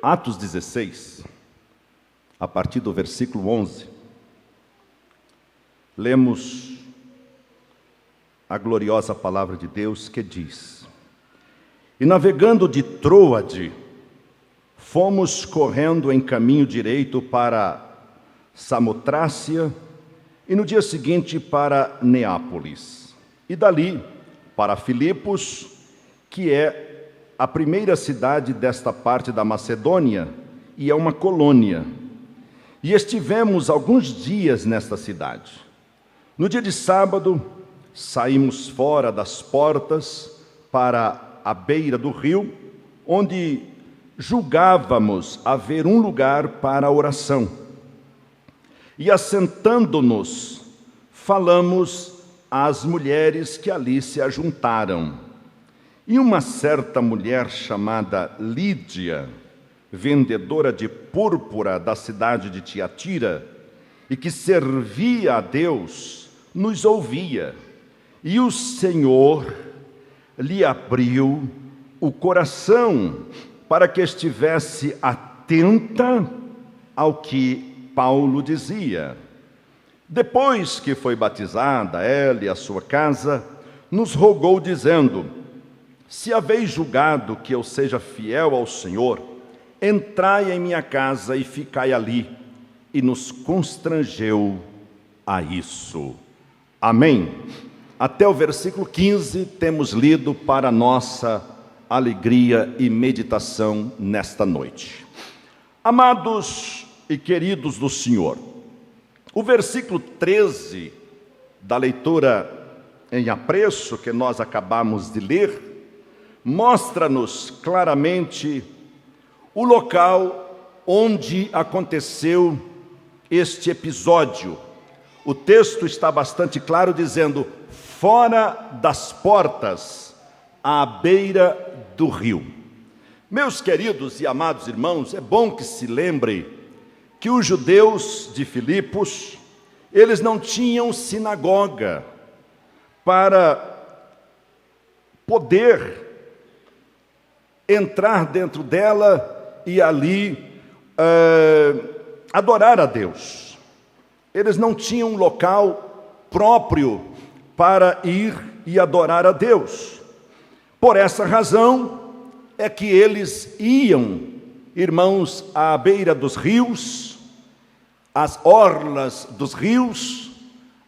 Atos 16, a partir do versículo 11, lemos a gloriosa palavra de Deus que diz: E navegando de Troade, fomos correndo em caminho direito para Samotrácia, e no dia seguinte para Neápolis, e dali para Filipos, que é a primeira cidade desta parte da Macedônia, e é uma colônia. E estivemos alguns dias nesta cidade. No dia de sábado, saímos fora das portas para a beira do rio, onde julgávamos haver um lugar para a oração. E assentando-nos, falamos às mulheres que ali se ajuntaram. E uma certa mulher chamada Lídia, vendedora de púrpura da cidade de Tiatira, e que servia a Deus, nos ouvia. E o Senhor lhe abriu o coração para que estivesse atenta ao que Paulo dizia. Depois que foi batizada, ela e a sua casa, nos rogou dizendo: Se haveis julgado que eu seja fiel ao Senhor, entrai em minha casa e ficai ali. E nos constrangeu a isso. Amém. Até o versículo 15 temos lido para nossa alegria e meditação nesta noite. Amados e queridos do Senhor, o versículo 13 da leitura em apreço que nós acabamos de ler, mostra-nos claramente o local onde aconteceu este episódio. O texto está bastante claro, dizendo: fora das portas, à beira do rio. Meus queridos e amados irmãos, é bom que se lembre que os judeus de Filipos, eles não tinham sinagoga para poder entrar dentro dela e ali adorar a Deus. Eles não tinham um local próprio para ir e adorar a Deus. Por essa razão é que eles iam, irmãos, à beira dos rios, às orlas dos rios,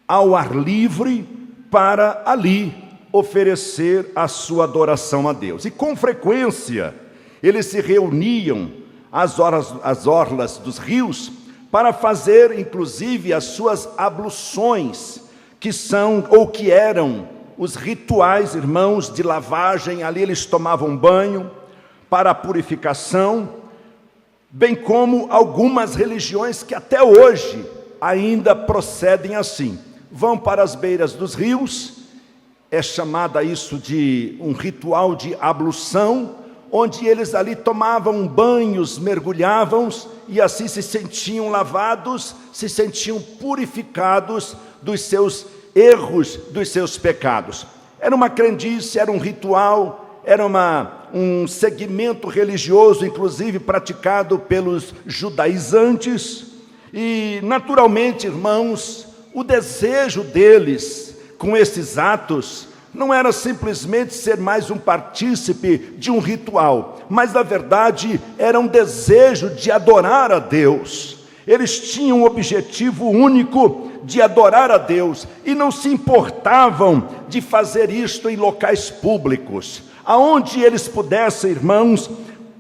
ao ar livre, para ali oferecer a sua adoração a Deus. E com frequência eles se reuniam às orlas dos rios para fazer inclusive as suas abluções, que são ou que eram os rituais, irmãos, de lavagem. Ali eles tomavam banho para a purificação, bem como algumas religiões que até hoje ainda procedem assim. Vão para as beiras dos rios, é chamada isso de um ritual de ablução, onde eles ali tomavam banhos, mergulhavam e assim se sentiam lavados, se sentiam purificados dos seus erros, dos seus pecados. Era uma crendice, era um ritual, era um segmento religioso, inclusive praticado pelos judaizantes. E naturalmente, irmãos, o desejo deles com esses atos não era simplesmente ser mais um partícipe de um ritual, mas na verdade era um desejo de adorar a Deus. Eles tinham um objetivo único de adorar a Deus e não se importavam de fazer isto em locais públicos. Aonde eles pudessem, irmãos,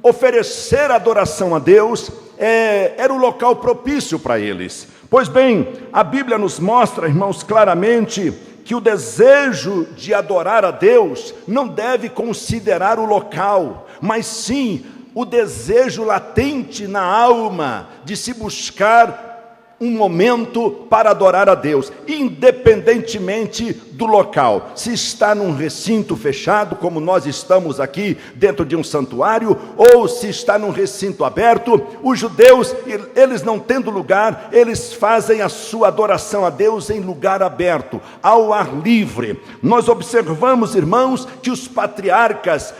oferecer adoração a Deus, era o local propício para eles. Pois bem, a Bíblia nos mostra, irmãos, claramente que o desejo de adorar a Deus não deve considerar o local, mas sim o desejo latente na alma de se buscar um momento para adorar a Deus, independentemente do local. Se está num recinto fechado, como nós estamos aqui dentro de um santuário, ou se está num recinto aberto, os judeus, eles não tendo lugar, eles fazem a sua adoração a Deus em lugar aberto, ao ar livre. Nós observamos, irmãos, que os patriarcas,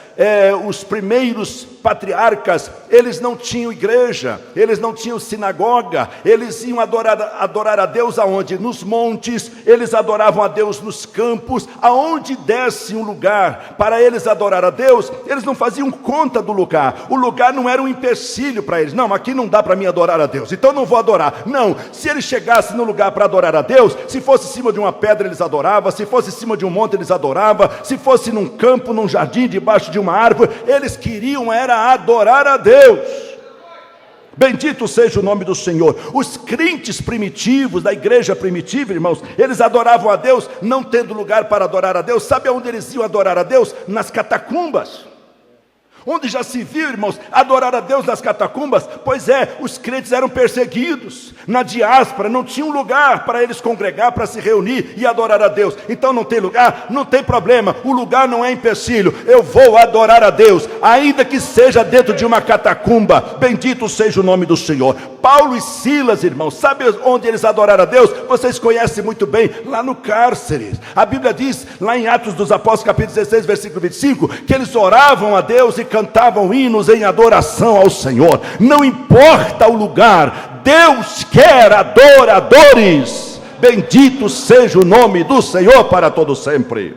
os primeiros patriarcas, eles não tinham igreja, eles não tinham sinagoga, eles iam adorar a Deus aonde? Nos montes. Eles adoravam a Deus nos campos, aonde desse um lugar para eles adorar a Deus. Eles não faziam conta do lugar, o lugar não era um empecilho para eles. Não, aqui não dá para mim adorar a Deus, então não vou adorar. Não, se eles chegassem no lugar para adorar a Deus, se fosse em cima de uma pedra eles adoravam, se fosse em cima de um monte eles adoravam, se fosse num campo, num jardim, debaixo de uma árvore, eles queriam era adorar a Deus. Bendito seja o nome do Senhor. Os crentes primitivos, da igreja primitiva, irmãos, eles adoravam a Deus, não tendo lugar para adorar a Deus. Sabe aonde eles iam adorar a Deus? Nas catacumbas. Onde já se viu, irmãos, adorar a Deus nas catacumbas? Pois é, os crentes eram perseguidos. Na diáspora não tinha um lugar para eles congregar, para se reunir e adorar a Deus. Então não tem lugar? Não tem problema, o lugar não é empecilho. Eu vou adorar a Deus, ainda que seja dentro de uma catacumba. Bendito seja o nome do Senhor. Paulo e Silas, irmãos, sabe onde eles adoraram a Deus? Vocês conhecem muito bem, lá no cárcere. A Bíblia diz, lá em Atos dos Apóstolos, capítulo 16, versículo 25, que eles oravam a Deus e cantavam hinos em adoração ao Senhor. Não importa o lugar, Deus quer adoradores. Bendito seja o nome do Senhor para todo sempre.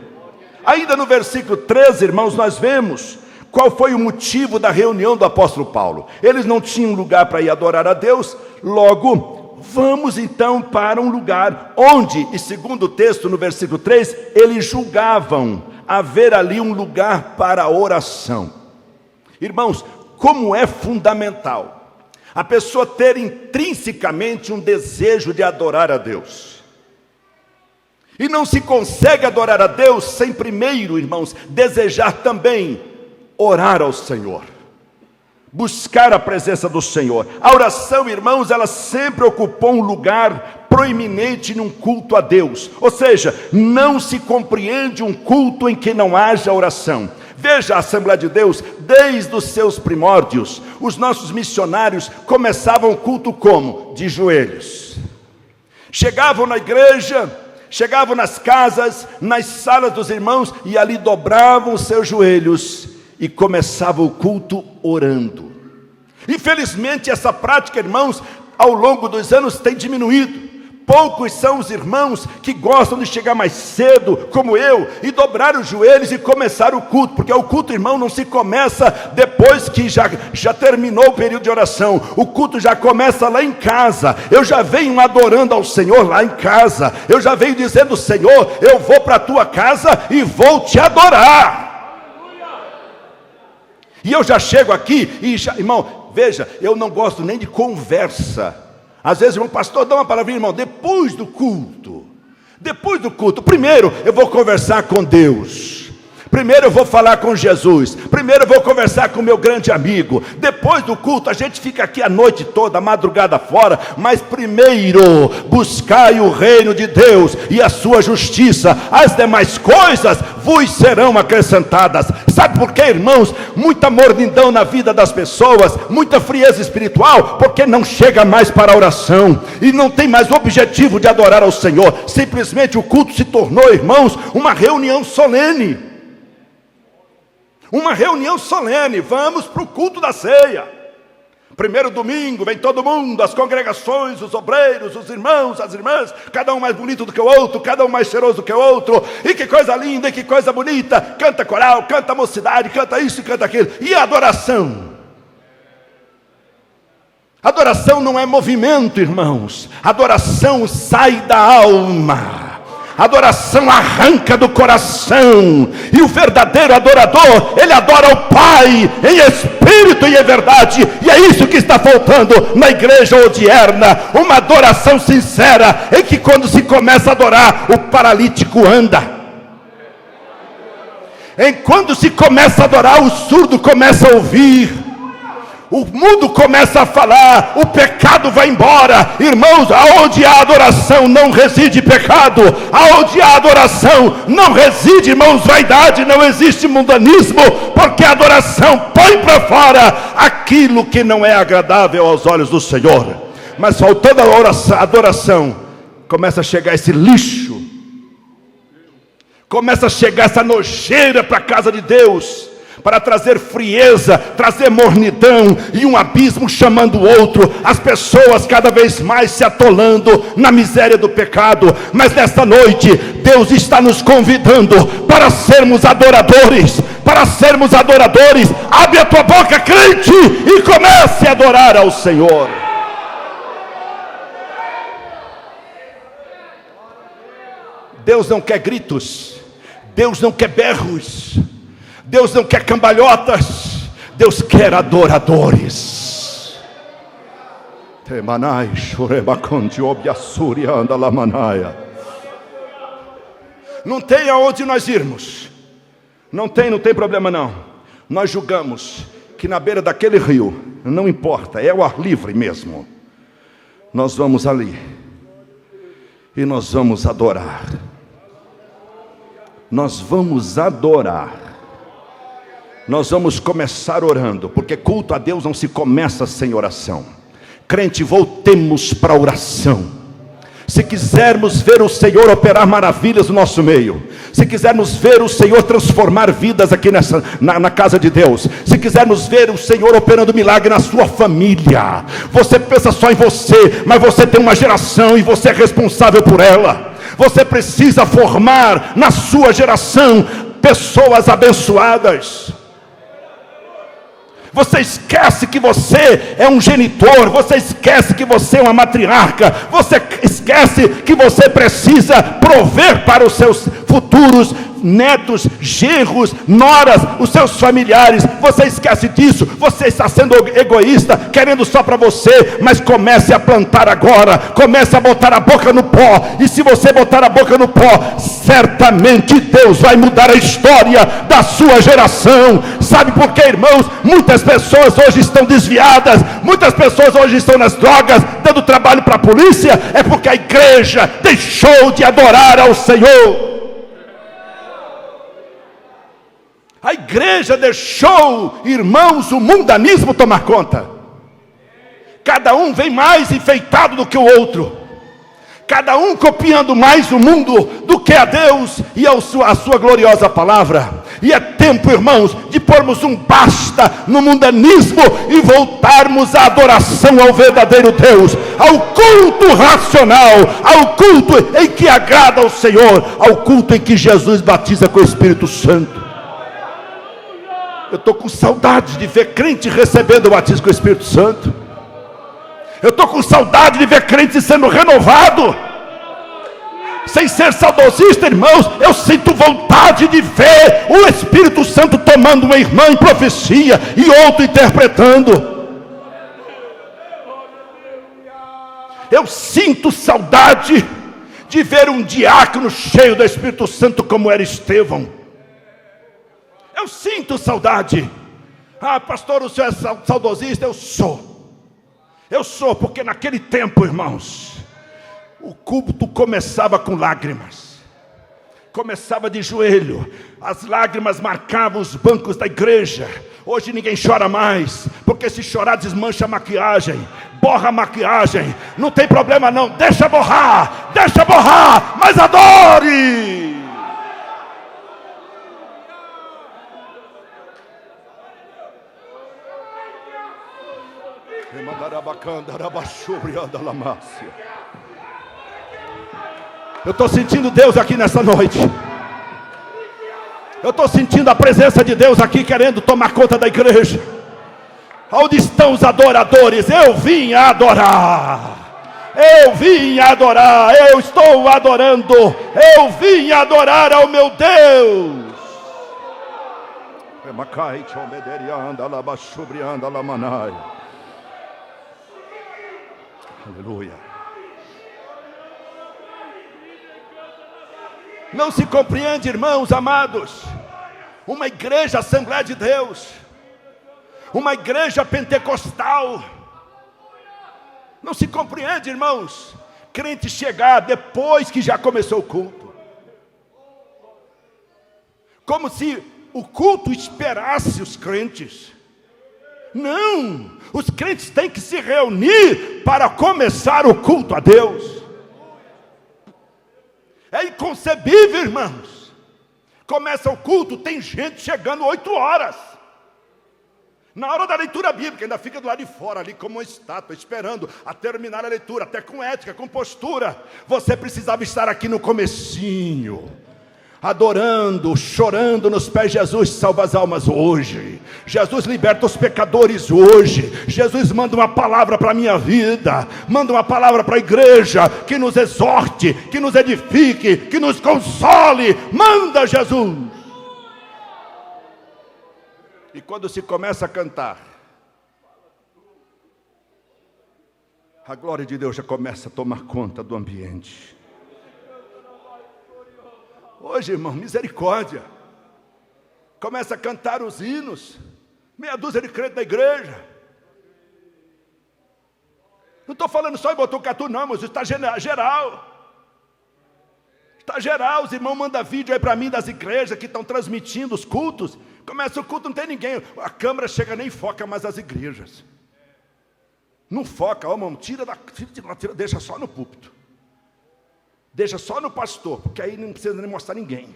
Ainda no versículo 13, irmãos, nós vemos qual foi o motivo da reunião do apóstolo Paulo. Eles não tinham lugar para ir adorar a Deus, logo, vamos então para um lugar onde, e segundo o texto no versículo 3, eles julgavam haver ali um lugar para a oração. Irmãos, como é fundamental a pessoa ter intrinsecamente um desejo de adorar a Deus. E não se consegue adorar a Deus sem primeiro, irmãos, desejar também orar ao Senhor, buscar a presença do Senhor. A oração, irmãos, ela sempre ocupou um lugar proeminente num culto a Deus. Ou seja, não se compreende um culto em que não haja oração. Veja a Assembleia de Deus, desde os seus primórdios, os nossos missionários começavam o culto como? De joelhos. Chegavam na igreja, chegavam nas casas, nas salas dos irmãos, e ali dobravam os seus joelhos e começava o culto orando. Infelizmente essa prática, irmãos, ao longo dos anos tem diminuído. Poucos são os irmãos que gostam de chegar mais cedo, como eu, e dobrar os joelhos e começar o culto, porque o culto, irmão, não se começa depois que já terminou o período de oração. O culto já começa lá em casa. Eu já venho adorando ao Senhor lá em casa. Eu já venho dizendo: Senhor, eu vou para a tua casa e vou te adorar. E eu já chego aqui e já, irmão, veja, eu não gosto nem de conversa. Às vezes, irmão, pastor, dá uma palavrinha, irmão, depois do culto, primeiro eu vou conversar com Deus, primeiro eu vou falar com Jesus, primeiro eu vou conversar com meu grande amigo, depois do culto a gente fica aqui a noite toda, a madrugada fora, mas primeiro buscai o reino de Deus e a sua justiça, as demais coisas vos serão acrescentadas. Sabe por quê, irmãos? Muita mornidão na vida das pessoas, muita frieza espiritual, porque não chega mais para a oração, e não tem mais o objetivo de adorar ao Senhor. Simplesmente o culto se tornou, irmãos, uma reunião solene. Uma reunião solene, vamos para o culto da ceia. Primeiro domingo, vem todo mundo, as congregações, os obreiros, os irmãos, as irmãs, cada um mais bonito do que o outro, cada um mais cheiroso do que o outro, e que coisa linda, e que coisa bonita, canta coral, canta mocidade, canta isso e canta aquilo. E a adoração? Adoração não é movimento, irmãos, adoração sai da alma. Adoração arranca do coração, e o verdadeiro adorador, ele adora o Pai em espírito e em verdade, e é isso que está faltando na igreja odierna, uma adoração sincera, em que quando se começa a adorar, o paralítico anda, quando se começa a adorar, o surdo começa a ouvir, o mundo começa a falar, o pecado vai embora. Irmãos, aonde há adoração não reside pecado, aonde há adoração não reside, irmãos, vaidade, não existe mundanismo, porque a adoração põe para fora aquilo que não é agradável aos olhos do Senhor. Mas faltando a adoração, começa a chegar esse lixo, começa a chegar essa nojeira para a casa de Deus, para trazer frieza, trazer mornidão, e um abismo chamando o outro, as pessoas cada vez mais se atolando na miséria do pecado. Mas nesta noite, Deus está nos convidando para sermos adoradores, abre a tua boca, crente, e comece a adorar ao Senhor. Deus não quer gritos, Deus não quer berros, Deus não quer cambalhotas, Deus quer adoradores. Não tem aonde nós irmos, não tem problema não. Nós julgamos que na beira daquele rio, não importa, é o ar livre mesmo. Nós vamos ali e nós vamos adorar. Nós vamos adorar. Nós vamos começar orando, porque culto a Deus não se começa sem oração. Crente, voltemos para a oração. Se quisermos ver o Senhor operar maravilhas no nosso meio, se quisermos ver o Senhor transformar vidas aqui na casa de Deus, se quisermos ver o Senhor operando milagre na sua família, você pensa só em você, mas você tem uma geração e você é responsável por ela. Você precisa formar na sua geração pessoas abençoadas. Você esquece que você é um genitor, você esquece que você é uma matriarca, você esquece que você precisa prover para os seus futuros netos, genros, noras, os seus familiares. Você esquece disso, você está sendo egoísta, querendo só para você. Mas comece a plantar agora, comece a botar a boca no pó, e se você botar a boca no pó, certamente Deus vai mudar a história da sua geração. Sabe por quê, irmãos? Muitas pessoas hoje estão desviadas, muitas pessoas hoje estão nas drogas, dando trabalho para a polícia, é porque a igreja deixou de adorar ao Senhor. A igreja deixou, irmãos, o mundanismo tomar conta. Cada um vem mais enfeitado do que o outro, cada um copiando mais o mundo do que a Deus e a sua gloriosa palavra. E é tempo, irmãos, de pormos um basta no mundanismo e voltarmos à adoração ao verdadeiro Deus, ao culto racional, ao culto em que agrada ao Senhor, ao culto em que Jesus batiza com o Espírito Santo. Eu estou com saudade de ver crente recebendo o batismo com o Espírito Santo. Eu estou com saudade de ver crente sendo renovado. Sem ser saudosista, irmãos, eu sinto vontade de ver o Espírito Santo tomando uma irmã em profecia e outro interpretando. Eu sinto saudade de ver um diácono cheio do Espírito Santo como era Estevão. Eu sinto saudade. Ah, pastor, o senhor é saudosista? Eu sou, porque naquele tempo, irmãos, o culto começava com lágrimas, começava de joelho, as lágrimas marcavam os bancos da igreja. Hoje ninguém chora mais, porque se chorar desmancha a maquiagem, borra a maquiagem. Não tem problema não, deixa borrar, mas adore. Eu estou sentindo Deus aqui nessa noite. Eu estou sentindo a presença de Deus aqui querendo tomar conta da igreja. Onde estão os adoradores? Eu vim adorar. Eu estou adorando. Eu vim adorar ao meu Deus. Aleluia. Não se compreende, irmãos amados, uma igreja Assembleia de Deus, uma igreja pentecostal. Não se compreende, irmãos, crente chegar depois que já começou o culto, como se o culto esperasse os crentes. Não, os crentes têm que se reunir para começar o culto a Deus. É inconcebível, irmãos. Começa o culto, tem gente chegando 8 horas. Na hora da leitura bíblica, ainda fica do lado de fora ali como uma estátua, esperando a terminar a leitura, até com ética, com postura. Você precisava estar aqui no comecinho, adorando, chorando nos pés de Jesus. Salva as almas hoje. Jesus liberta os pecadores hoje. Jesus manda uma palavra para a minha vida, manda uma palavra para a igreja, que nos exorte, que nos edifique, que nos console. Manda, Jesus. E quando se começa a cantar, a glória de Deus já começa a tomar conta do ambiente. Hoje, irmão, misericórdia. Começa a cantar os hinos, meia dúzia de crentes da igreja. Não estou falando só em Botucatu não, mas está geral. Está geral, os irmãos mandam vídeo aí para mim das igrejas que estão transmitindo os cultos. Começa o culto, não tem ninguém. A câmera chega, nem foca mais as igrejas. Não foca, ó, irmão, tira, deixa só no púlpito. Deixa só no pastor, porque aí não precisa nem mostrar ninguém.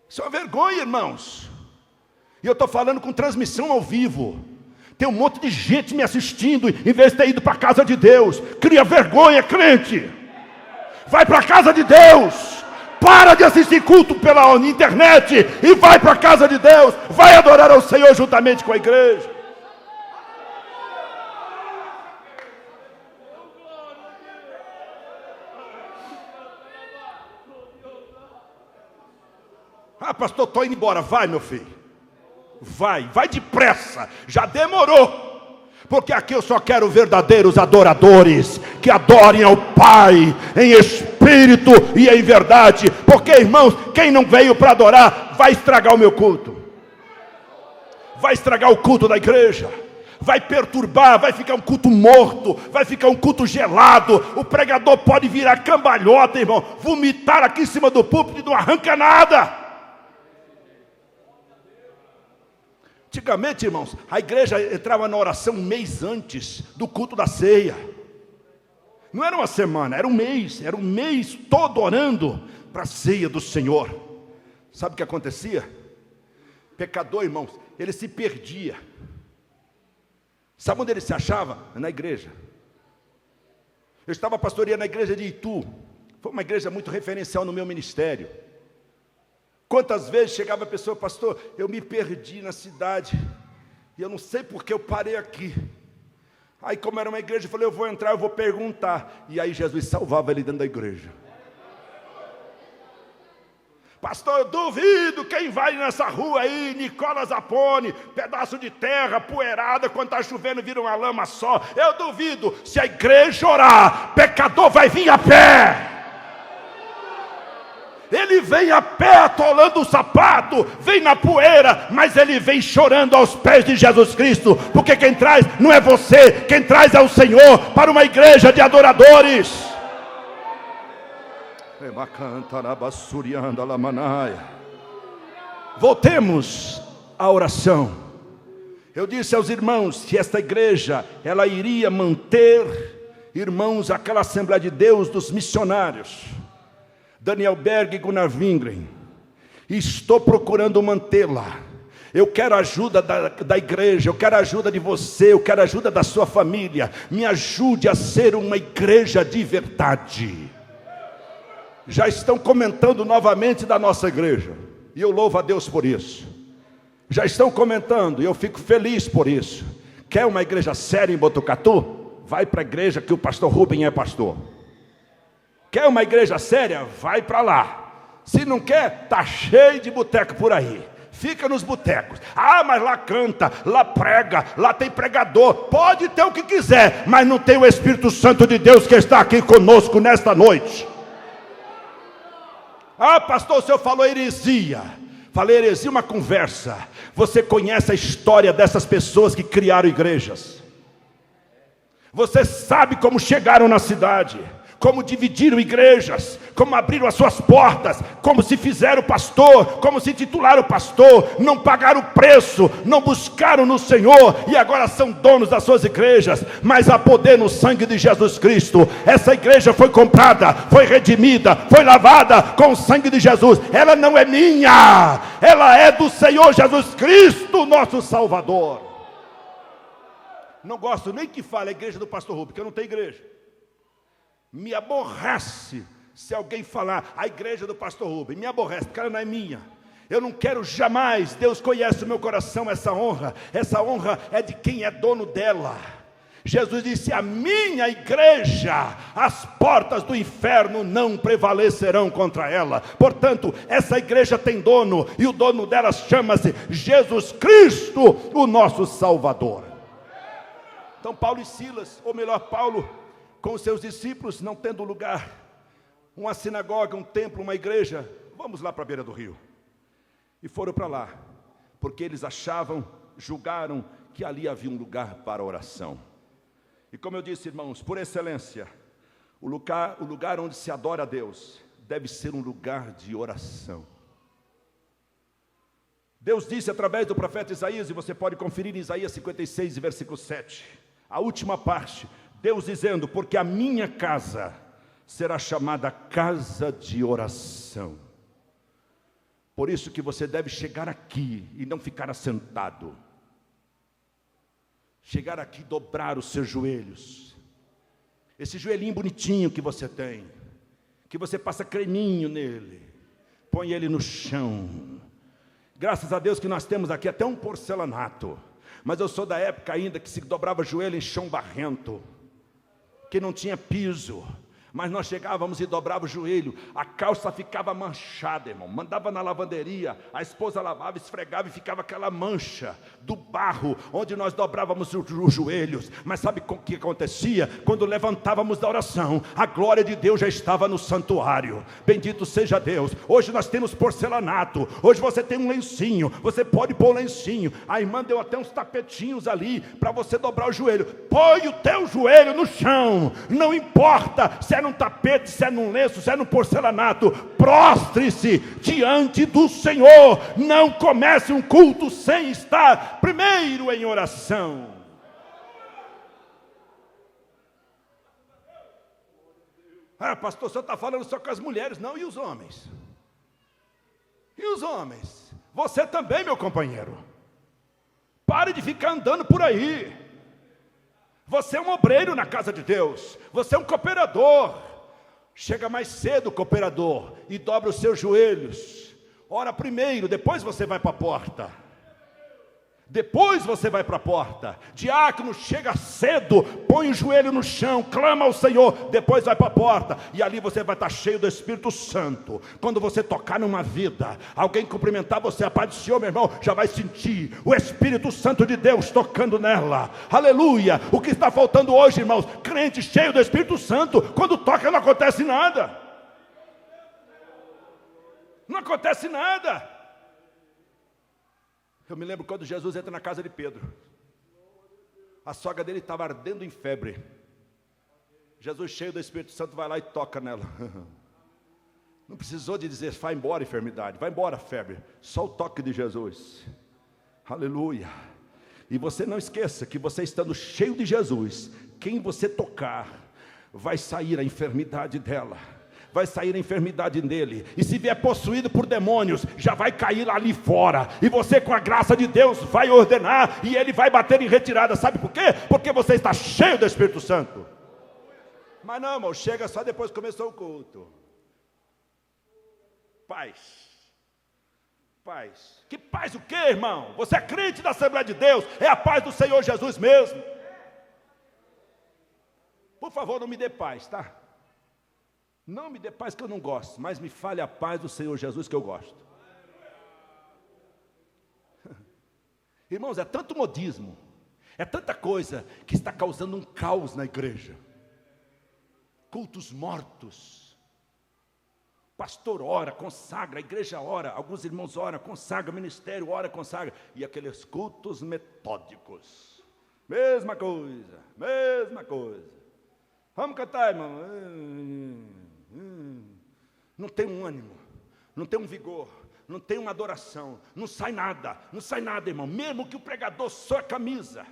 Isso é uma vergonha, irmãos. E eu estou falando com transmissão ao vivo. Tem um monte de gente me assistindo, em vez de ter ido para a casa de Deus. Cria vergonha, crente. Vai para a casa de Deus. Para de assistir culto pela internet e vai para a casa de Deus. Vai adorar ao Senhor juntamente com a igreja. Ah, pastor, estou indo embora. Vai, meu filho. Vai depressa. Já demorou. Porque aqui eu só quero verdadeiros adoradores, que adorem ao Pai em espírito e em verdade. Porque, irmãos, quem não veio para adorar vai estragar o meu culto, vai estragar o culto da igreja, vai perturbar, vai ficar um culto morto, vai ficar um culto gelado. O pregador pode virar cambalhota, irmão, vomitar aqui em cima do púlpito e não arranca nada. Antigamente, irmãos, a igreja entrava na oração um mês antes do culto da ceia. Não era uma semana, era um mês todo orando para a ceia do Senhor. Sabe o que acontecia? Pecador, irmãos, ele se perdia. Sabe onde ele se achava? Na igreja. Eu estava pastoreando na igreja de Itu. Foi uma igreja muito referencial no meu ministério. Quantas vezes chegava a pessoa, pastor, eu me perdi na cidade, e eu não sei porque eu parei aqui. Aí como era uma igreja, eu falei, eu vou entrar, eu vou perguntar. E aí Jesus salvava ele dentro da igreja. Pastor, eu duvido quem vai nessa rua aí, Nicola Zapone, pedaço de terra, poeirada, quando está chovendo vira uma lama só. Eu duvido, se a igreja orar, pecador vai vir a pé. Ele vem a pé atolando o sapato, vem na poeira, mas ele vem chorando aos pés de Jesus Cristo, porque quem traz não é você, quem traz é o Senhor, para uma igreja de adoradores. Voltemos à oração. Eu disse aos irmãos que esta igreja, ela iria manter, irmãos, aquela Assembleia de Deus dos missionários, Daniel Berg e Gunnar Wingren. Estou procurando mantê-la. Eu quero a ajuda da igreja, eu quero a ajuda de você, eu quero a ajuda da sua família. Me ajude a ser uma igreja de verdade. Já estão comentando novamente da nossa igreja, e eu louvo a Deus por isso. Já estão comentando, e eu fico feliz por isso. Quer uma igreja séria em Botucatu? Vai para a igreja que o pastor Rubem é pastor. Quer uma igreja séria? Vai para lá. Se não quer, está cheio de boteco por aí. Fica nos botecos. Ah, mas lá canta, lá prega, lá tem pregador. Pode ter o que quiser, mas não tem o Espírito Santo de Deus que está aqui conosco nesta noite. Ah, pastor, o senhor falou heresia. Falei heresia, uma conversa. Você conhece a história dessas pessoas que criaram igrejas. Você sabe como chegaram na cidade, como dividiram igrejas, como abriram as suas portas, como se fizeram pastor, como se titularam pastor, não pagaram o preço, não buscaram no Senhor, e agora são donos das suas igrejas. Mas há poder no sangue de Jesus Cristo. Essa igreja foi comprada, foi redimida, foi lavada com o sangue de Jesus. Ela não é minha, ela é do Senhor Jesus Cristo, nosso Salvador. Não gosto nem que fale a igreja do pastor Rubem, porque eu não tenho igreja. Me aborrece se alguém falar a igreja do pastor Rubem. Me aborrece, porque ela não é minha. Eu não quero jamais. Deus conhece o meu coração, essa honra é de quem é dono dela. Jesus disse: a minha igreja, as portas do inferno não prevalecerão contra ela. Portanto, essa igreja tem dono, e o dono dela chama-se Jesus Cristo, o nosso Salvador. Então Paulo e Silas, ou melhor, Paulo com os seus discípulos, não tendo lugar, uma sinagoga, um templo, uma igreja, vamos lá para a beira do rio. E foram para lá, porque eles julgaram que ali havia um lugar para oração. E como eu disse, irmãos, por excelência, o lugar onde se adora a Deus, deve ser um lugar de oração. Deus disse através do profeta Isaías, e você pode conferir em Isaías 56, versículo 7, a última parte, Deus dizendo: porque a minha casa será chamada casa de oração. Por isso que você deve chegar aqui e não ficar assentado. Chegar aqui e dobrar os seus joelhos. Esse joelhinho bonitinho que você tem, que você passa creminho nele, põe ele no chão. Graças a Deus que nós temos aqui até um porcelanato. Mas eu sou da época ainda que se dobrava joelho em chão barrento, que não tinha piso, mas nós chegávamos e dobrava o joelho, a calça ficava manchada, irmão, mandava na lavanderia, a esposa lavava, esfregava e ficava aquela mancha do barro, onde nós dobrávamos os joelhos. Mas sabe o que acontecia? Quando levantávamos da oração, a glória de Deus já estava no santuário. Bendito seja Deus. Hoje nós temos porcelanato, hoje você tem um lencinho, você pode pôr um lencinho, a irmã deu até uns tapetinhos ali, para você dobrar o joelho. Põe o teu joelho no chão, não importa se é num tapete, se é num lenço, se é num porcelanato, prostre-se diante do Senhor. Não comece um culto sem estar primeiro em oração. Ah, pastor, o senhor está falando só com as mulheres. Não, e os homens? E os homens? Você também, meu companheiro. Pare de ficar andando por aí. Você é um obreiro na casa de Deus, você é um cooperador. Chega mais cedo, cooperador, e dobra os seus joelhos. Ora primeiro, depois você vai para a porta. Depois você vai para a porta. Diácono, chega cedo, põe o joelho no chão, clama ao Senhor, depois vai para a porta. E ali você vai estar cheio do Espírito Santo. Quando você tocar numa vida, alguém cumprimentar você, a paz do Senhor, meu irmão, já vai sentir o Espírito Santo de Deus tocando nela. Aleluia. O que está faltando hoje, irmãos? Crente cheio do Espírito Santo. Quando toca não acontece nada. Não acontece nada. Eu me lembro quando Jesus entra na casa de Pedro. A sogra dele estava ardendo em febre. Jesus, cheio do Espírito Santo, vai lá e toca nela. Não precisou de dizer: vai embora enfermidade, vai embora febre. Só o toque de Jesus. Aleluia. E você não esqueça que você estando cheio de Jesus, quem você tocar, vai sair a enfermidade dela. Vai sair a enfermidade nele. E se vier possuído por demônios, já vai cair ali fora. E você, com a graça de Deus, vai ordenar e ele vai bater em retirada. Sabe por quê? Porque você está cheio do Espírito Santo. Mas não, irmão, chega só depois que começou o culto. Paz. Paz. Que paz o quê, irmão? Você é crente da Assembleia de Deus. É a paz do Senhor Jesus mesmo. Por favor, não me dê paz, tá? Não me dê paz que eu não gosto, mas me fale a paz do Senhor Jesus que eu gosto. Irmãos, é tanto modismo, é tanta coisa que está causando um caos na igreja. Cultos mortos, Pastor ora, consagra, a igreja ora, alguns irmãos oram, consagra, o ministério ora, consagra. E aqueles cultos metódicos, mesma coisa, mesma coisa. Vamos cantar, irmão. Não tem um ânimo, não tem um vigor, não tem uma adoração, não sai nada, irmão. Mesmo que o pregador soe a camisa,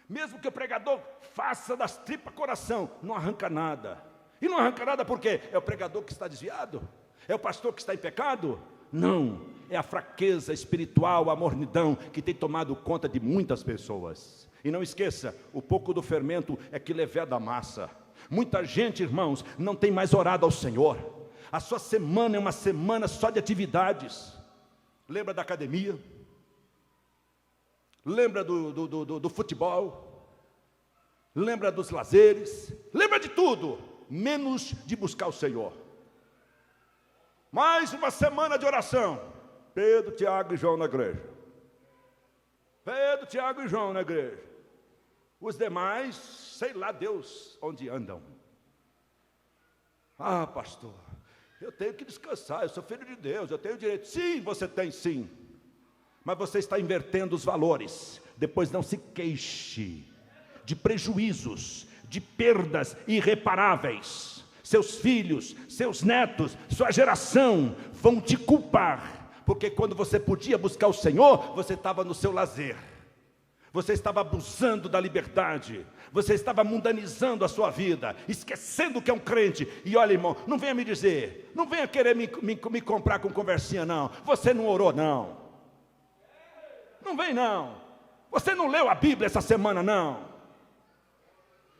mesmo que o pregador faça das tripas coração, não arranca nada. E não arranca nada por quê? É o pregador que está desviado? É o pastor que está em pecado? Não, é a fraqueza espiritual, a mornidão que tem tomado conta de muitas pessoas. E não esqueça, o pouco do fermento é que leveda a massa. Muita gente, irmãos, não tem mais orado ao Senhor. A sua semana é uma semana só de atividades. Lembra da academia? Lembra do futebol? Lembra dos lazeres? Lembra de tudo, menos de buscar o Senhor. Mais uma semana de oração. Pedro, Tiago e João na igreja. Pedro, Tiago e João na igreja. Os demais, sei lá Deus onde andam. Ah, pastor, eu tenho que descansar, eu sou filho de Deus, eu tenho direito. Sim, você tem sim. Mas você está invertendo os valores. Depois não se queixe de prejuízos, de perdas irreparáveis. Seus filhos, seus netos, sua geração vão te culpar. Porque quando você podia buscar o Senhor, você estava no seu lazer. Você estava abusando da liberdade. Você estava mundanizando a sua vida, esquecendo que é um crente. E olha, irmão, não venha me dizer, não venha querer me comprar com conversinha, não. Você não orou, não. Não vem, não. Você não leu a Bíblia essa semana, não.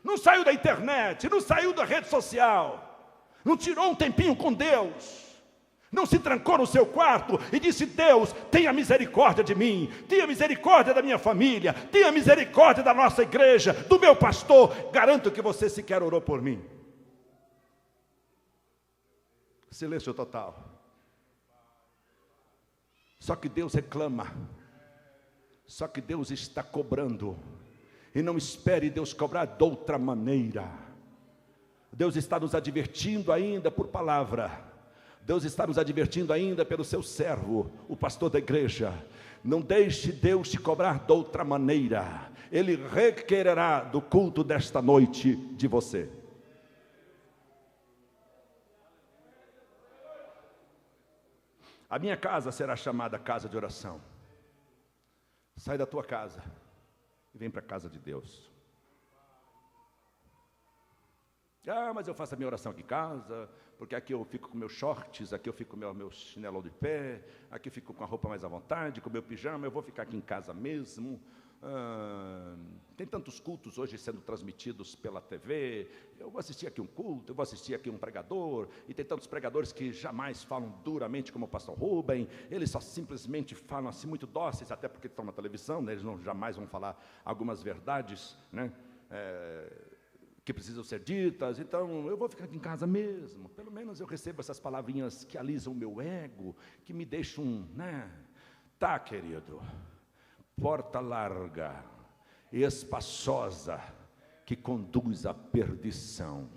Não saiu da internet, não saiu da rede social. Não tirou um tempinho com Deus. Não se trancou no seu quarto e disse: Deus, tenha misericórdia de mim, tenha misericórdia da minha família, tenha misericórdia da nossa igreja, do meu pastor. Garanto que você sequer orou por mim. Silêncio total. Só que Deus reclama. Só que Deus está cobrando. E não espere Deus cobrar de outra maneira. Deus está nos advertindo ainda por palavra. Deus está nos advertindo ainda pelo seu servo, o pastor da igreja. Não deixe Deus te cobrar de outra maneira. Ele requererá do culto desta noite de você. A minha casa será chamada casa de oração. Sai da tua casa e vem para a casa de Deus. Ah, mas eu faço a minha oração aqui em casa, porque aqui eu fico com meus shorts, aqui eu fico com meu chinelo de pé, aqui eu fico com a roupa mais à vontade, com o meu pijama, eu vou ficar aqui em casa mesmo. Tem tantos cultos hoje sendo transmitidos pela TV, eu vou assistir aqui um culto, eu vou assistir aqui um pregador, e tem tantos pregadores que jamais falam duramente como o pastor Rubem, eles só simplesmente falam assim muito dóceis, até porque estão na televisão, né? Eles jamais vão falar algumas verdades, né? Que precisam ser ditas. Então eu vou ficar aqui em casa mesmo, pelo menos eu recebo essas palavrinhas que alisam o meu ego, que me deixam, né? Tá, querido, porta larga e espaçosa que conduz à perdição.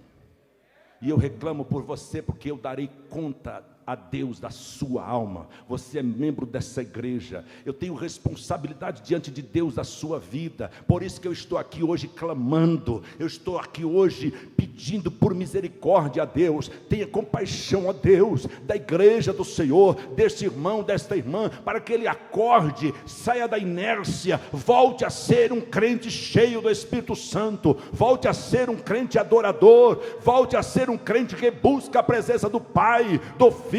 E eu reclamo por você, porque eu darei conta a Deus da sua alma. Você é membro dessa igreja. Eu tenho responsabilidade diante de Deus da sua vida. Por isso que eu estou aqui hoje clamando. Eu estou aqui hoje pedindo por misericórdia a Deus. Tenha compaixão a Deus da igreja do Senhor, deste irmão, desta irmã, para que ele acorde, saia da inércia, volte a ser um crente cheio do Espírito Santo, volte a ser um crente adorador, volte a ser um crente que busca a presença do Pai, do Filho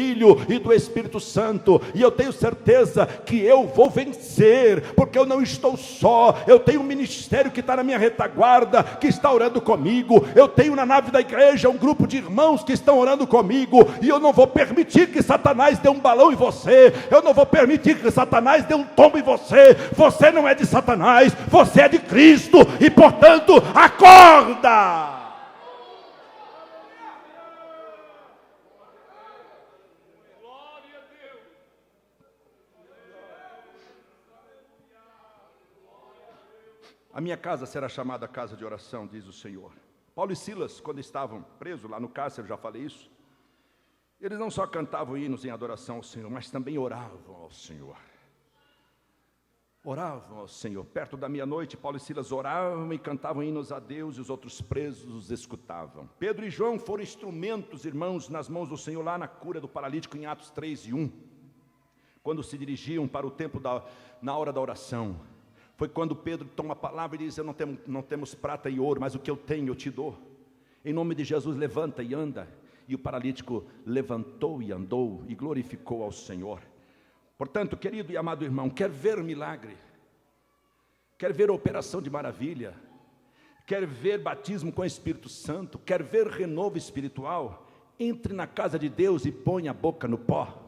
e do Espírito Santo. E eu tenho certeza que eu vou vencer, porque eu não estou só. Eu tenho um ministério que está na minha retaguarda, que está orando comigo. Eu tenho na nave da igreja um grupo de irmãos que estão orando comigo, e eu não vou permitir que Satanás dê um balão em você. Eu não vou permitir que Satanás dê um tombo em você. Você não é de Satanás, você é de Cristo, e portanto acorda. A minha casa será chamada casa de oração, diz o Senhor. Paulo e Silas, quando estavam presos lá no cárcere, já falei isso, Eles não só cantavam hinos em adoração ao Senhor, mas também oravam ao Senhor. Oravam ao Senhor. Perto da meia-noite, Paulo e Silas oravam e cantavam hinos a Deus, e os outros presos os escutavam. Pedro e João foram instrumentos, irmãos, nas mãos do Senhor, lá na cura do paralítico, em Atos 3:1. Quando se dirigiam para o templo na hora da oração. Foi quando Pedro toma a palavra e diz: não temos prata e ouro, mas o que eu tenho eu te dou. Em nome de Jesus, levanta e anda. E o paralítico levantou e andou e glorificou ao Senhor. Portanto, querido e amado irmão, quer ver milagre? Quer ver operação de maravilha? Quer ver batismo com o Espírito Santo? Quer ver renovo espiritual? Entre na casa de Deus e põe a boca no pó.